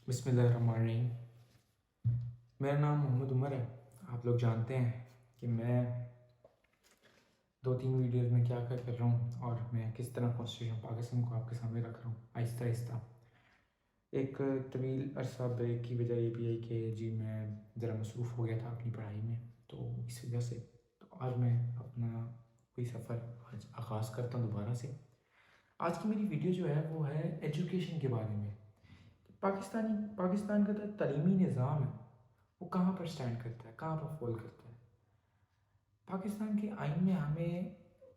بسم اللہ الرحمن الرحیم۔ میرا نام محمد عمر ہے۔ آپ لوگ جانتے ہیں کہ میں 2-3 ویڈیوز میں کیا کر رہا ہوں اور میں کس طرح کانسٹیٹیوشن پاکستان کو آپ کے سامنے رکھ رہا ہوں آہستہ آہستہ۔ ایک طویل عرصہ بریک کی وجہ یہ بھی ہے کہ میں ذرا مصروف ہو گیا تھا اپنی پڑھائی میں، تو اس وجہ سے آج میں اپنا کوئی سفر آغاز کرتا ہوں دوبارہ سے۔ آج کی میری ویڈیو جو ہے وہ ہے ایجوکیشن کے بارے میں۔ پاکستان کا تعلیمی نظام ہے وہ کہاں پر سٹینڈ کرتا ہے، کہاں پر فال کرتا ہے۔ پاکستان کے آئین میں ہمیں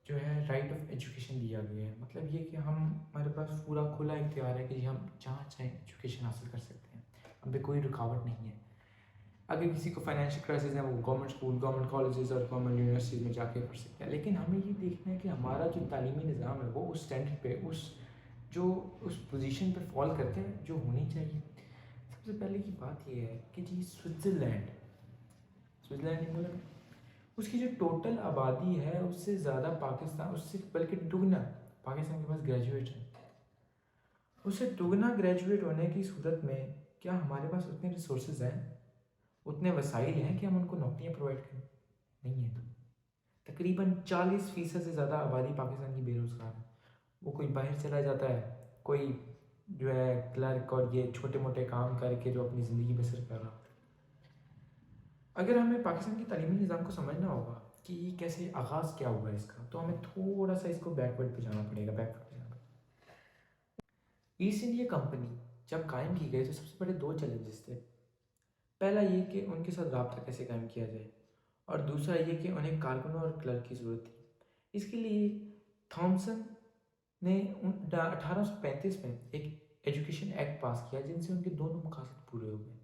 جو ہے رائٹ آف ایجوکیشن دیا گیا ہے، مطلب یہ کہ ہمارے پاس پورا کھلا اختیار ہے کہ ہم جہاں چاہیں ایجوکیشن حاصل کر سکتے ہیں، ہم پہ کوئی رکاوٹ نہیں ہے۔ اگر کسی کو فائنینشیل کرائسس ہے وہ گورنمنٹ اسکول، گورنمنٹ کالجز اور گورنمنٹ یونیورسٹیز میں جا کے پڑھ سکتا ہے، لیکن ہمیں یہ دیکھنا ہے کہ ہمارا جو تعلیمی نظام ہے وہ اس اسٹینڈرڈ پہ، اس پوزیشن پہ فال کرتا ہے جو ہونی چاہیے۔ سب سے پہلے کی بات یہ ہے کہ سوئٹزرلینڈ نہیں بولا، اس کی جو ٹوٹل آبادی ہے اس سے زیادہ پاکستان، اس سے بلکہ دگنا پاکستان کے پاس گریجویٹ ہے۔ اس سے دگنا گریجویٹ ہونے کی صورت میں کیا ہمارے پاس اتنے ریسورسز ہیں، اتنے وسائل ہیں کہ ہم ان کو نوکریاں پرووائڈ کریں؟ نہیں ہے۔ تقریباً 40% سے زیادہ آبادی پاکستان کی بے روزگار ہے۔ وہ کوئی باہر چلا جاتا ہے، کوئی جو ہے کلرک اور یہ چھوٹے موٹے کام کر کے جو اپنی زندگی بسر کر رہا۔ اگر ہمیں پاکستان کی تعلیمی نظام کو سمجھنا ہوگا کہ یہ کیسے آغاز کیا ہوا ہے اس کا، تو ہمیں تھوڑا سا اس کو بیکورڈ پہ جانا پڑے گا۔ ایسٹ انڈیا کمپنی جب قائم کی گئی تو سب سے بڑے 2 چیلنجز تھے۔ پہلا یہ کہ ان کے ساتھ رابطہ کیسے قائم کیا جائے، اور دوسرا یہ کہ انہیں کارکنوں اور کلرک کی ضرورت تھی۔ اس کے لیے تھامسن نے 1835 میں ایک ایجوکیشن ایکٹ پاس کیا جن سے ان کے دونوں مقاصد پورے ہو گئے۔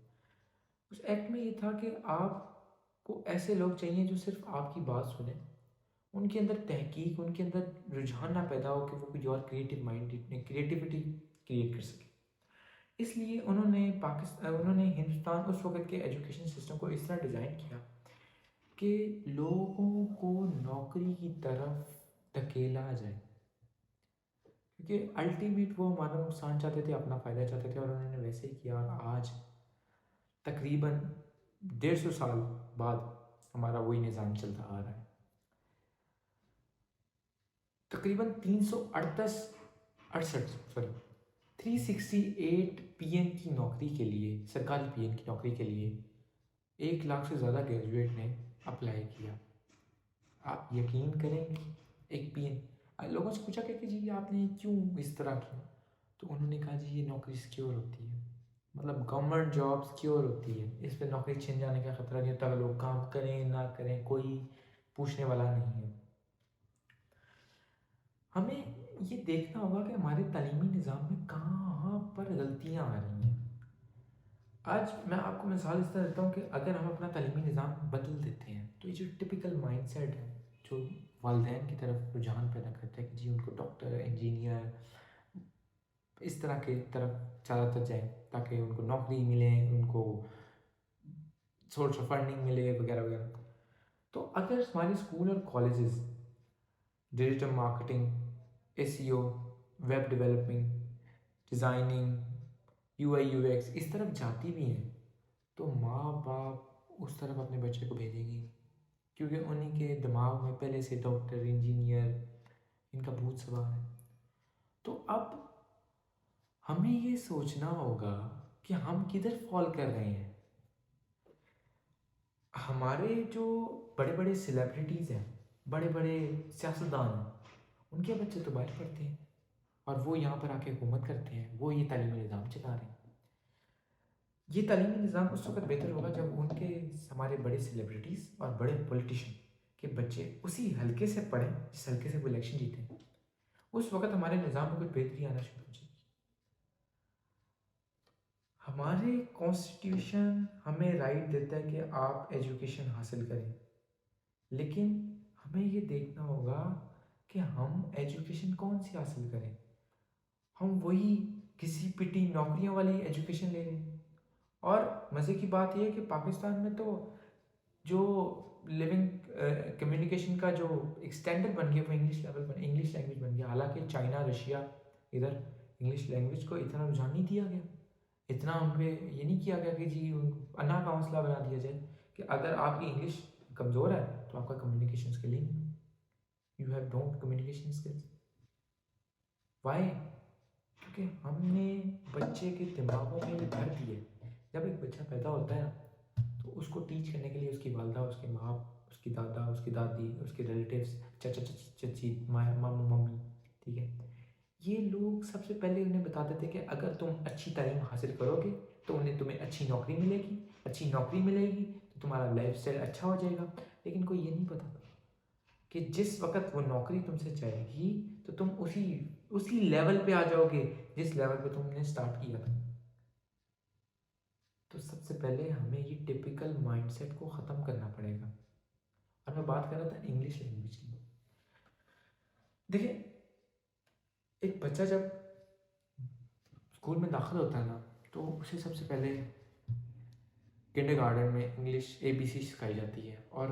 اس ایکٹ میں یہ تھا کہ آپ کو ایسے لوگ چاہیے جو صرف آپ کی بات سنیں، ان کے اندر تحقیق، ان کے اندر رجحان نہ پیدا ہو کہ وہ کوئی اور کریٹیوٹی کریٹ کر سکے۔ اس لیے انہوں نے ہندوستان اس وقت کے ایجوکیشن سسٹم کو اس طرح ڈیزائن کیا کہ لوگوں کو نوکری کی طرف دھکیلا جائے، کیونکہ الٹیمیٹ وہ ہمارا نقصان چاہتے تھے، اپنا فائدہ چاہتے تھے، اور انہوں نے ویسے ہی کیا۔ اور آج تقریباً 150 سال بعد ہمارا وہی نظام چلتا آ رہا ہے۔ تقریباً 368 پی این کی نوکری کے لیے، سرکاری پی این کی نوکری کے لیے 1 لاکھ سے زیادہ گریجویٹ نے اپلائی کیا۔ آپ یقین کریں گے، ایک پی این، لوگوں سے پوچھا کہ جی آپ نے کیوں اس طرح کیا، تو انہوں نے کہا جی یہ نوکری سیکیور ہوتی ہے، مطلب گورنمنٹ جاب سیکیور ہوتی ہے، اس پہ نوکری چھن جانے کا خطرہ نہیں ہوتا، لوگ کام کریں نہ کریں کوئی پوچھنے والا نہیں ہے۔ ہمیں یہ دیکھنا ہوگا کہ ہمارے تعلیمی نظام میں کہاں پر غلطیاں آ رہی ہیں۔ آج میں آپ کو مثال اس طرح دیتا ہوں کہ اگر ہم اپنا تعلیمی نظام بدل دیتے ہیں تو یہ جو ٹپیکل مائنڈ سیٹ ہے جو والدین کی طرف رجحان پیدا کرتا ہے کہ جی ان کو ڈاکٹر، انجینئر، اس طرح کے طرف زیادہ تر جائیں تاکہ ان کو نوکری ملے، ان کو سورس آف فنڈنگ ملے وغیرہ وغیرہ۔ تو اگر ہمارے اسکول اور colleges digital marketing, SEO، web developing, designing, UI UX اس طرف جاتی بھی ہیں تو ماں باپ اس طرف اپنے بچے کو بھیجیں گے، کیونکہ انہیں کے دماغ میں پہلے سے ڈاکٹر، انجینئر ان کا بھوت سوار ہے۔ تو اب ہمیں یہ سوچنا ہوگا کہ ہم کدھر فال کر رہے ہیں۔ ہمارے جو بڑے بڑے سیلیبریٹیز ہیں، بڑے بڑے سیاستدان ہیں، ان کے بچے تو باہر پڑھتے ہیں اور وہ یہاں پر آ کے حکومت کرتے ہیں، وہ یہ تعلیمی نظام چلا رہے ہیں۔ یہ تعلیمی نظام اس وقت بہتر ہوگا جب ان کے ہمارے بڑے سیلیبریٹیز اور بڑے پولیٹیشین کے بچے اسی حلقے سے پڑھیں جس حلقے سے وہ الیکشن جیتے ہیں، اس وقت ہمارے نظام میں کچھ بہتری آنا شروع ہو جائے گی۔ ہمارے کانسٹیٹیوشن ہمیں رائٹ دیتا ہے کہ آپ ایجوکیشن حاصل کریں، لیکن ہمیں یہ دیکھنا ہوگا کہ ہم ایجوکیشن کون سی حاصل کریں۔ ہم وہی کسی پٹی نوکریوں والی ایجوکیشن لے لیں، اور مزے کی بات یہ ہے کہ پاکستان میں تو جو لیونگ کمیونیکیشن کا جو ایک اسٹینڈرڈ بن گیا وہ انگلش لینگویج بن گیا، حالانکہ چائنا، رشیا ادھر انگلش لینگویج کو اتنا رجحان نہیں دیا گیا۔ اتنا ان پہ یہ نہیں کیا گیا کہ جی ان کو انا کا حوصلہ بنا دیا جائے کہ اگر آپ کی انگلش کمزور ہے تو آپ کا کمیونیکیشن اسکل ہی نہیں، you have don't communication skills. Why? کیونکہ ہم نے بچے کے دماغوں میں یہ بھر دیے. جب ایک بچہ پیدا ہوتا ہے نا تو اس کو ٹیچ کرنے کے لیے اس کی والدہ، اس کے ماں، اس کی دادا، اس کی دادی، اس کے ریلیٹیوس، چچا چچی، ماموں ممی، ٹھیک ہے، یہ لوگ سب سے پہلے انہیں بتاتے تھے کہ اگر تم اچھی تعلیم حاصل کرو گے تو تمہیں اچھی نوکری ملے گی، اچھی نوکری ملے گی تو تمہارا لائف اسٹائل اچھا ہو جائے گا. لیکن کوئی یہ نہیں پتا کہ جس وقت وہ نوکری تم سے چاہے گی تو تم اسی لیول پہ آ جاؤ گے جس لیول پہ تم نے اسٹارٹ کیا تھا. تو سب سے پہلے ہمیں یہ ٹپیکل مائنڈ سیٹ کو ختم کرنا پڑے گا. اور میں بات کر رہا تھا انگلش لینگویج کی. دیکھیں، ایک بچہ جب اسکول میں داخل ہوتا ہے نا تو اسے سب سے پہلے کنڈر گارڈن میں انگلش ABC سکھائی جاتی ہے، اور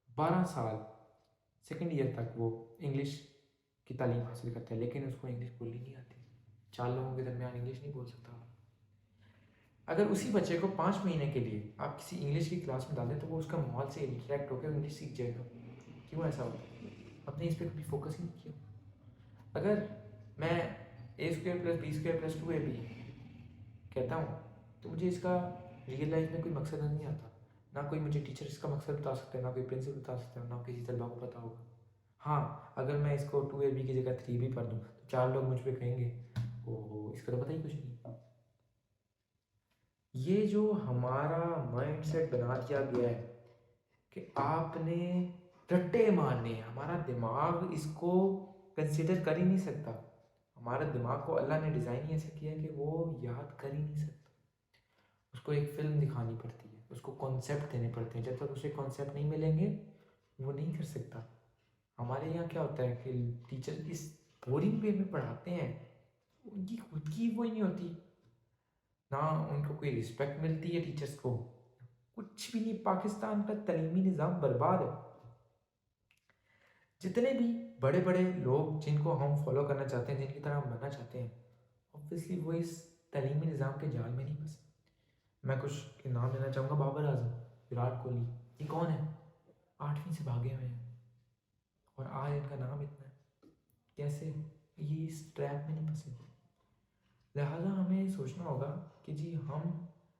12 سال سیکنڈ ایئر تک وہ انگلش کی تعلیم حاصل کرتا ہے، لیکن اس کو انگلش بولنی نہیں آتی. 4 لوگوں کے درمیان انگلش نہیں بول سکتا. اگر اسی بچے کو 5 مہینے کے لیے آپ کسی انگلش کی کلاس میں ڈالیں تو وہ اس کا ماحول سے انٹریکٹ ہو کے انگلش سیکھ جائے گا. کیوں ایسا ہوتا ہے؟ آپ نے اس پہ کبھی فوکس ہی نہیں کیا. اگر میں A² + B² + 2AB کہتا ہوں تو مجھے اس کا ریئل لائف میں کوئی مقصد نہیں آتا. نہ کوئی مجھے ٹیچر اس کا مقصد بتا سکتا ہے، نہ کوئی پرنسپل بتا سکتا ہے، نہ کسی طلبا کو پتا ہوگا. ہاں، اگر میں اس کو 2AB کی جگہ 3B پڑھ دوں تو 4 لوگ مجھ پہ کہیں گے او اس کا تو پتہ ہی کچھ نہیں. یہ جو ہمارا مائنڈ سیٹ بنا دیا گیا ہے کہ آپ نے رٹے مارنے ہیں، ہمارا دماغ اس کو کنسیڈر کر ہی نہیں سکتا. ہمارے دماغ کو اللہ نے ڈیزائن ہی ایسا کیا ہے کہ وہ یاد کر ہی نہیں سکتا. اس کو ایک فلم دکھانی پڑتی ہے، اس کو کانسیپٹ دینے پڑتے ہیں. جب تک اسے کانسیپٹ نہیں ملیں گے وہ نہیں کر سکتا. ہمارے یہاں کیا ہوتا ہے کہ ٹیچر اس بورنگ وے میں پڑھاتے ہیں، ان کی خود کی وہی نہیں ہوتی، نہ ان کو کوئی رسپیکٹ ملتی ہے ٹیچرز کو، کچھ بھی نہیں. پاکستان کا تعلیمی نظام برباد ہے. جتنے بھی بڑے بڑے لوگ جن کو ہم فالو کرنا چاہتے ہیں، جن کی طرح ہم بننا چاہتے ہیں، اوبویسلی وہ اس تعلیمی نظام کے جال میں نہیں پھنسے. میں کچھ کے نام لینا چاہوں گا. بابر اعظم، وراٹ کوہلی، یہ کون ہے؟ 8ویں سے بھاگے ہوئے ہیں اور آج ان کا نام اتنا ہے. کیسے؟ یہ اس ٹریپ میں نہیں پھنسے. لہٰذا ہمیں سوچنا ہوگا کہ جی ہم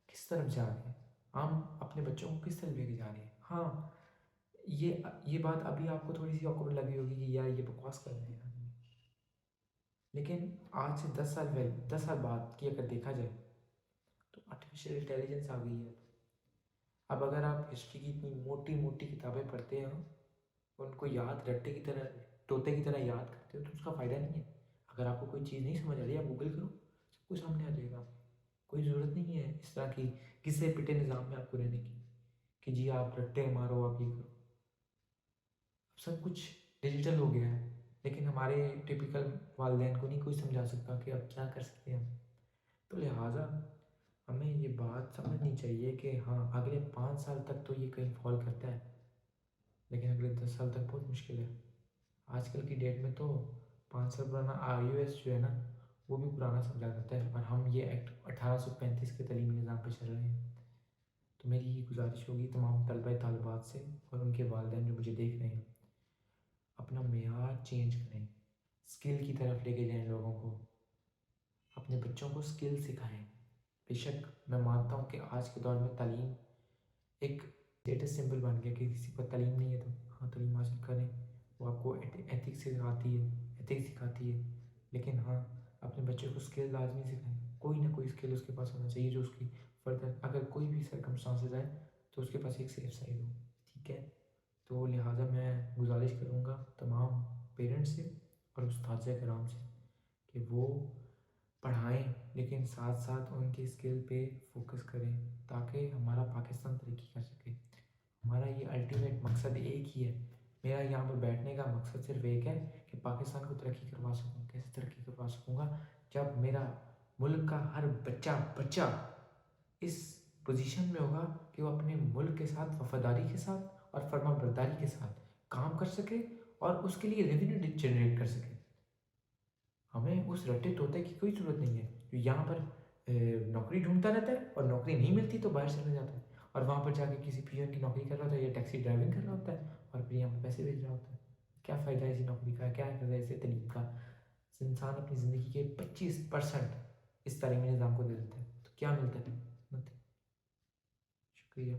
کس طرف جا رہے ہیں، ہم اپنے بچوں کو کس طرف لے کے جا رہے ہیں. ہاں، یہ بات ابھی آپ کو تھوڑی سی آکورڈ لگی ہوگی کہ یار یہ بکواس کر رہے ہیں، لیکن آج سے 10 سال بعد کی اگر دیکھا جائے تو آرٹیفیشیل انٹیلیجنس آ گئی ہے. اب اگر آپ ہسٹری کی اتنی موٹی موٹی کتابیں پڑھتے ہیں اور ان کو یاد رٹے کی طرح، طوطے کی طرح یاد کرتے ہو تو اس کا فائدہ نہیں ہے. اگر آپ کو کوئی چیز نہیں سمجھ آ رہی ہے، آپ گوگل کرو، سب کچھ سامنے آ جائے گا. کوئی ضرورت نہیں ہے اس طرح کی کسے پٹے نظام میں آپ کو رہنے کی کہ جی آپ رٹے مارو، آپ یہ کرو. سب کچھ ڈیجیٹل ہو گیا ہے، لیکن ہمارے ٹپیکل والدین کو نہیں کوئی سمجھا سکتا کہ اب کیا کر سکتے ہیں ہم. تو لہٰذا ہمیں یہ بات سمجھنی چاہیے کہ ہاں اگلے 5 سال تک تو یہ کہیں فال کرتا ہے، لیکن اگلے 10 سال تک بہت مشکل ہے. آج کل کی ڈیٹ میں تو 5 سال پرانا iOS جو ہے نا وہ بھی پرانا سمجھا جاتا ہے، اور ہم یہ ایکٹ 1835 کے تعلیمی نظام پہ چل رہے ہیں. تو میری یہ گزارش ہوگی تمام طلبہ طالبات سے اور ان کے والدین جو مجھے دیکھ رہے ہیں، اپنا معیار چینج کریں، اسکل کی طرف لے کے جائیں لوگوں کو، اپنے بچوں کو اسکل سکھائیں. بے شک میں مانتا ہوں کہ آج کے دور میں تعلیم ایک اسٹیٹس سمبل بن گیا کہ کسی پر تعلیم نہیں ہے تو ہاں تعلیم حاصل کریں، وہ آپ کو ایتھکس سکھاتی ہے. لیکن ہاں اپنے بچے کو اسکل لازمی سکھائیں. کوئی نہ کوئی اسکل اس کے پاس ہونا چاہیے جو اس کی فردر اگر کوئی بھی سرکمسٹانسز آئے تو اس کے پاس ایک سیف سائڈ ہو. ٹھیک ہے، تو لہٰذا میں گزارش کروں گا تمام پیرنٹس سے اور اساتذہ کرام سے کہ وہ پڑھائیں لیکن ساتھ ساتھ ان کی اسکل پہ فوکس کریں تاکہ ہمارا پاکستان ترقی کر سکے. ہمارا یہ الٹیمیٹ مقصد ایک ہی ہے. میرا یہاں پر بیٹھنے کا مقصد صرف ایک ہے کہ پاکستان کو ترقی کروا سکوں. کیسے ترقی کروا سکوں گا؟ جب میرا ملک کا ہر بچہ اس پوزیشن میں ہوگا کہ وہ اپنے ملک کے ساتھ وفاداری کے ساتھ اور فرما برداری کے ساتھ کام کر سکے اور اس کے لیے ریونیو جنریٹ کر سکے. ہمیں اس رٹے طوطے کی کوئی ضرورت نہیں ہے جو یہاں پر نوکری ڈھونڈتا رہتا ہے اور نوکری نہیں ملتی تو باہر چلا جاتا ہے اور وہاں پر جا کے کسی پیون کی نوکری کر رہا ہوتا ہے یا ٹیکسی ڈرائیونگ کر رہا ہوتا ہے اور پھر یہاں پہ پیسے بھیج رہا ہوتا ہے. کیا فائدہ ہے اسی نوکری کا, کیا فائدہ ہے اسے تعلیم کا؟ انسان اپنی زندگی کے 25% اس تعلیمی نظام کو دے دیتا ہے تو کیا ملتا ہے؟ شکریہ.